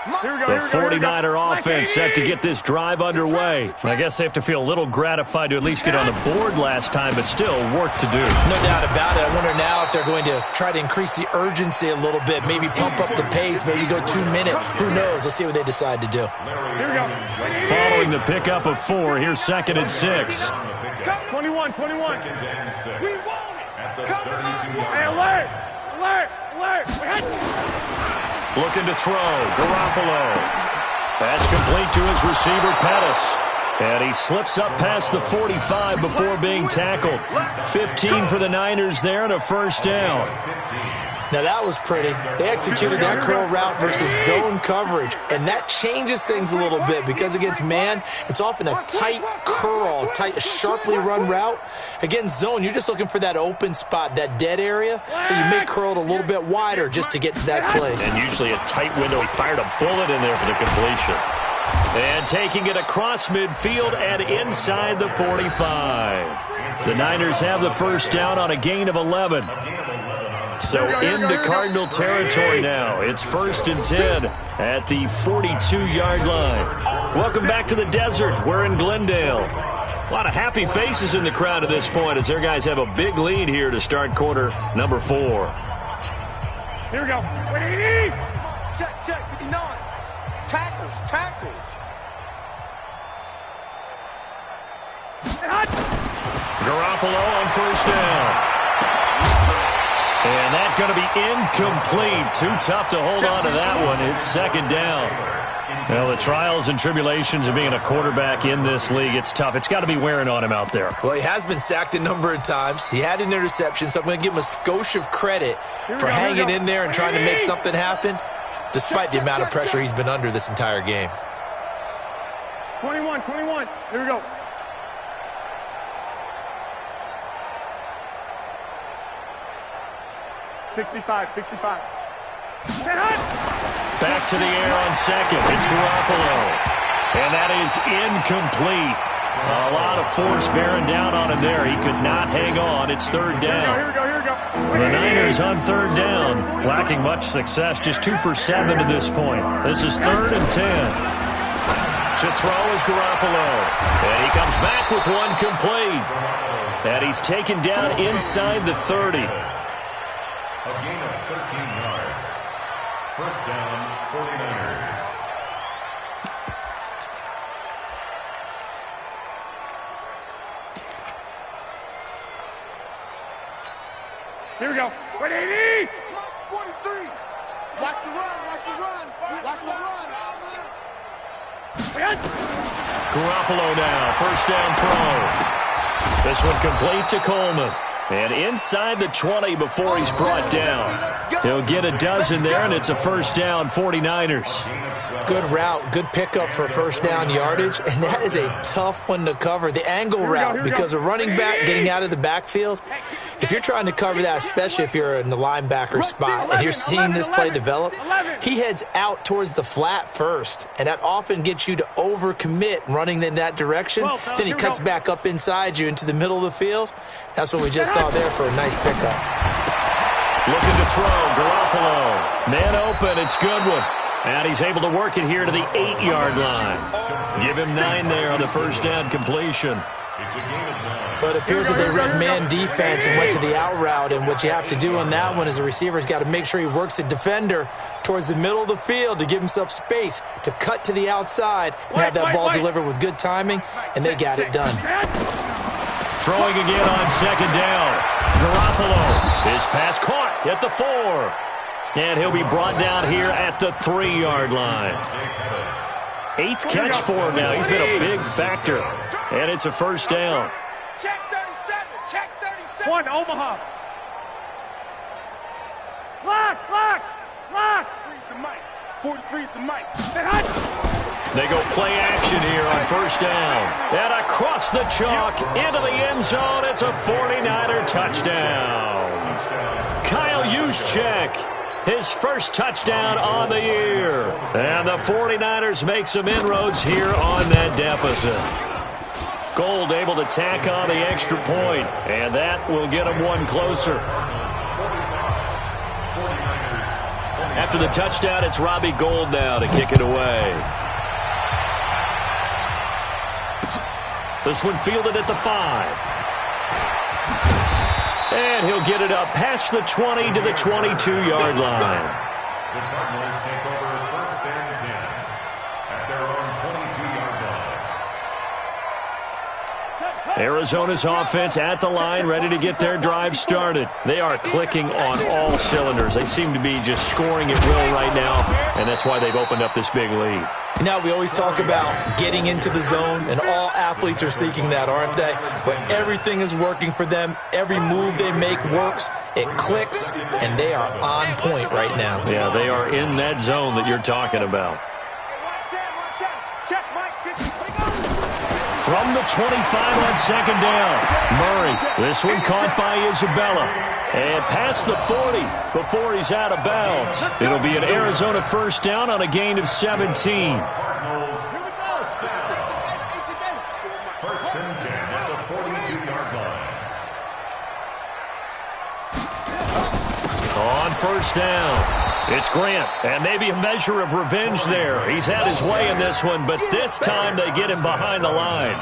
The 49er offense set to get this drive underway. I guess they have to feel a little gratified to at least get on the board last time, but still work to do. No doubt about it. I wonder now if they're going to try to increase the urgency a little bit, maybe pump up the pace, maybe go 2 minute. Who knows? Let's see what they decide to do. Here we go. Following the pickup of 4, here's second and 6. 21. Second and 6. We want it. At the Come 32-yard on. line. Alert. Looking to throw. Garoppolo. Pass complete to his receiver, Pettis. And he slips up past the 45 before being tackled. 15 for the Niners there and a first down. Now that was pretty. They executed that curl route versus zone coverage, and that changes things a little bit because against man, it's often a tight curl, tight, sharply run route. Against zone, you're just looking for that open spot, that dead area, so you may curl it a little bit wider just to get to that place. And usually a tight window. He fired a bullet in there for the completion. And taking it across midfield and inside the 45. The Niners have the first down on a gain of 11. So into Cardinal territory now. It's 1st and 10 at the 42-yard line. Welcome back to the desert. We're in Glendale. A lot of happy faces in the crowd at this point as their guys have a big lead here to start quarter number 4. Here we go. Check, 59. Tackles. Garoppolo on first down. And that's going to be incomplete. Too tough to hold on to that one. It's 2nd down. Well, the trials and tribulations of being a quarterback in this league, it's tough. It's got to be wearing on him out there. Well, he has been sacked a number of times. He had an interception, so I'm going to give him a skosh of credit for hanging in there and trying to make something happen, despite the amount of pressure he's been under this entire game. 21. Here we go. Sixty-five. Back to the air on second. It's Garoppolo. And that is incomplete. A lot of force bearing down on him there. He could not hang on. It's 3rd down. Here we go. The Niners on 3rd down. Lacking much success. Just 2 for 7 to this point. This is 3rd and 10. To throw is Garoppolo. And he comes back with one complete. And he's taken down inside the 30. A gain of 13 yards. First down, 49ers. Here we go. 180. Watch 43. Watch the run. Garoppolo now, first down throw. This one complete to Coleman. And inside the 20 before he's brought down. He'll get a dozen there, and it's a first down, 49ers. Good route, good pickup for first down yardage, and that is a tough one to cover. The angle route, because a running back getting out of the backfield, if you're trying to cover that, especially if you're in the linebacker spot and you're seeing this play develop, he heads out towards the flat first, and that often gets you to overcommit running in that direction. Then he cuts back up inside you into the middle of the field. That's what we just saw there for a nice pickup. Looking to throw, Garoppolo. Man open, it's Goodwin. And he's able to work it here to the 8-yard line. Give him 9 there on the first down completion. But it appears that they read man defense and went to the out route, and what you have to do on that one is the receiver's got to make sure he works the defender towards the middle of the field to give himself space to cut to the outside and have that ball delivered with good timing, and they got it done. Throwing again on second down. Garoppolo. His pass caught at the 4. And he'll be brought down here at the 3-yard line. 8th catch for him now. He's been a big factor. And it's a first down. Check 37. One, Omaha. Lock. 43's the mic. They go play action here on first down. And across the chalk into the end zone. It's a 49er touchdown. Kyle Juszczyk, his first touchdown on the year. And the 49ers make some inroads here on that deficit. Gold able to tack on the extra point, and that will get them one closer. After the touchdown, it's Robbie Gould now to kick it away. This one fielded at the 5. And he'll get it up past the 20 to the 22-yard line. The Cardinals take over first and 10 at their own 22-yard line. Arizona's offense at the line, ready to get their drive started. They are clicking on all cylinders. They seem to be just scoring at will right now, and that's why they've opened up this big lead. Now, we always talk about getting into the zone, and all athletes are seeking that, aren't they? Where everything is working for them, every move they make works, it clicks, and they are on point right now. Yeah, they are in that zone that you're talking about. Check, Mike. From the 25 on second down, Murray. This one caught by Isabella. And past the 40 before he's out of bounds. It'll be an Arizona first down on a gain of 17. First and 10 at the 42-yard line. On first down, it's Grant, and maybe a measure of revenge there. He's had his way in this one, but this time they get him behind the line.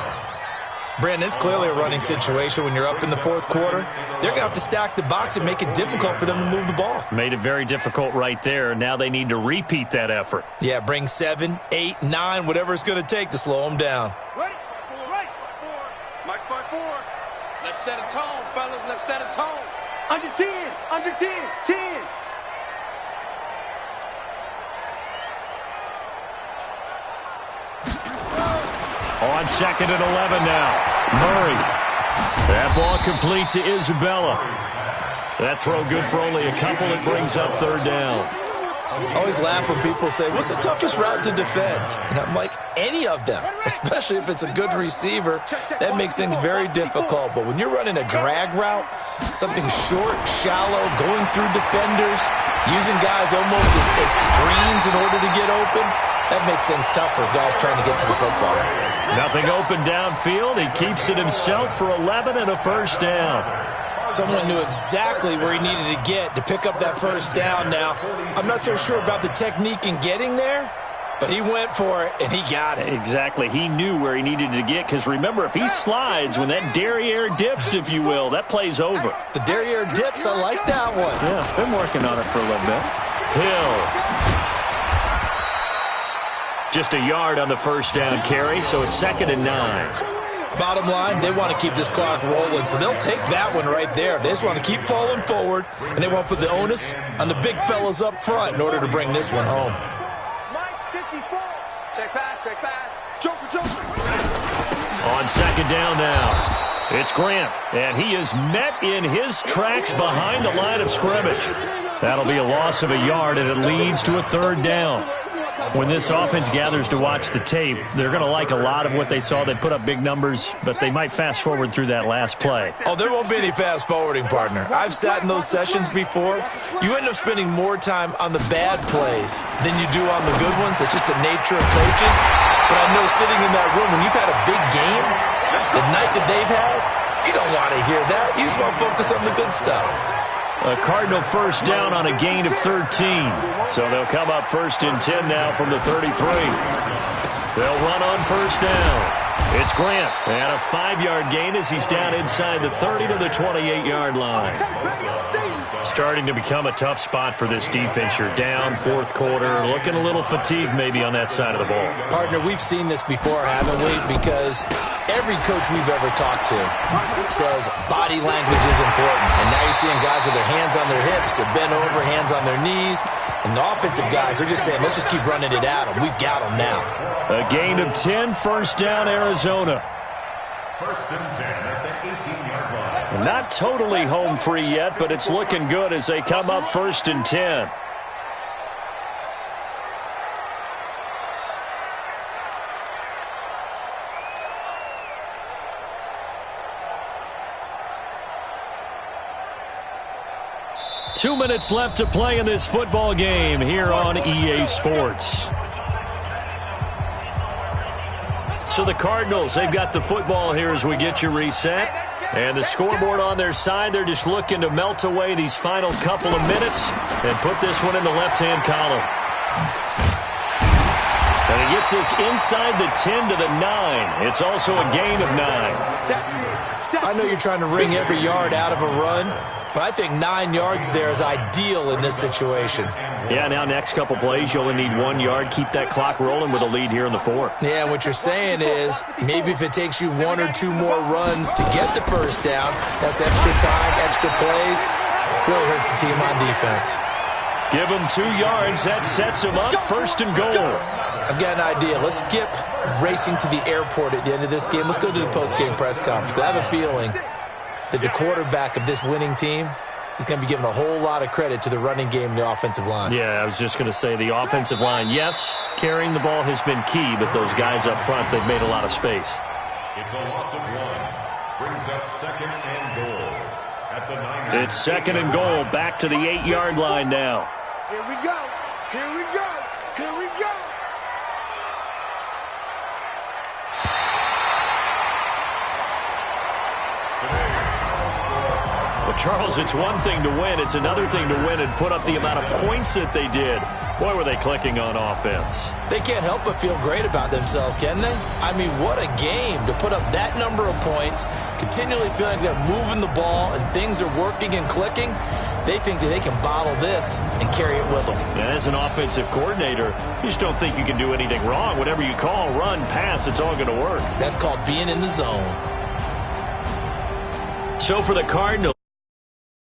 Brandon, it's clearly a running situation when you're up in the fourth quarter. They're going to have to stack the box and make it difficult for them to move the ball. Made it very difficult right there. Now they need to repeat that effort. Yeah, bring 7, 8, 9, whatever it's going to take to slow them down. Ready? Right. 4. Mike's by 4. Let's set a tone, fellas. Let's set a tone. Under 10. Under 10. 10. On second and 11 now. Murray. That ball complete to Isabella. That throw good for only a couple. It brings up third down. I always laugh when people say, what's the toughest route to defend? And I'm like, any of them, especially if it's a good receiver. That makes things very difficult. But when you're running a drag route, something short, shallow, going through defenders, using guys almost as screens in order to get open, that makes things tough for guys trying to get to the football. Nothing open downfield. He keeps it himself for 11 and a first down. Someone knew exactly where he needed to get to pick up that first down now. I'm not so sure about the technique in getting there, but he went for it, and he got it. Exactly. He knew where he needed to get, because remember, if he slides, when that derriere dips, if you will, that play's over. The derriere dips, I like that one. Yeah, been working on it for a little bit. Hill. Just a yard on the first down carry, so it's second and 9. Bottom line, they want to keep this clock rolling, so they'll take that one right there. They just want to keep falling forward, and they want to put the onus on the big fellas up front in order to bring this one home. Mike 54. Check pass. Joker. On second down now, it's Grant, and he is met in his tracks behind the line of scrimmage. That'll be a loss of a yard, and it leads to a third down. When this offense gathers to watch the tape, they're going to like a lot of what they saw. They put up big numbers, but they might fast forward through that last play. Oh, there won't be any fast forwarding, partner. I've sat in those sessions before. You end up spending more time on the bad plays than you do on the good ones. It's just the nature of coaches. But I know sitting in that room, when you've had a big game, the night that they've had, you don't want to hear that. You just want to focus on the good stuff. A Cardinal first down on a gain of 13. So they'll come up first and 10 now from the 33. They'll run on first down. It's Grant. And a 5-yard gain as he's down inside the 30 to the 28-yard line. Starting to become a tough spot for this defense. You're down fourth quarter, looking a little fatigued maybe on that side of the ball. Partner, we've seen this before, haven't we? Because every coach we've ever talked to says body language is important. And now you're seeing guys with their hands on their hips, they're bent over, hands on their knees. And the offensive guys are just saying, let's just keep running it at them. We've got them now. A gain of 10, first down, Arizona. First and 10 at the 18-yard line. Not totally home free yet, but it's looking good as they come up first and 10. Two minutes left to play in this football game here on EA Sports. So the Cardinals, they've got the football here as we get you reset. And the scoreboard on their side, they're just looking to melt away these final couple of minutes and put this one in the left-hand column. And he gets this inside the 10 to the 9. It's also a gain of 9. I know you're trying to wring every yard out of a run, but I think 9 yards there is ideal in this situation. Yeah, now next couple plays, you only need 1 yard. Keep that clock rolling with a lead here in the fourth. Yeah, what you're saying is maybe if it takes you 1 or 2 more runs to get the first down, that's extra time, extra plays. Really hurts the team on defense. Give him 2 yards. That sets him up first and goal. I've got an idea. Let's skip racing to the airport at the end of this game. Let's go to the post-game press conference. I have a feeling that the quarterback of this winning team is going to be giving a whole lot of credit to the running game and the offensive line. Yeah, I was just going to say the offensive line, yes, carrying the ball has been key, but those guys up front, they've made a lot of space. It's a loss of 1. Brings up second and goal at the 9. It's second and goal, back to the 8-yard line now. Here we go. Here we go. Here we go. Charles, it's one thing to win. It's another thing to win and put up the amount of points that they did. Boy, were they clicking on offense. They can't help but feel great about themselves, can they? I mean, what a game to put up that number of points, continually feeling like they're moving the ball and things are working and clicking. They think that they can bottle this and carry it with them. And as an offensive coordinator, you just don't think you can do anything wrong. Whatever you call, run, pass, it's all going to work. That's called being in the zone. So for the Cardinals,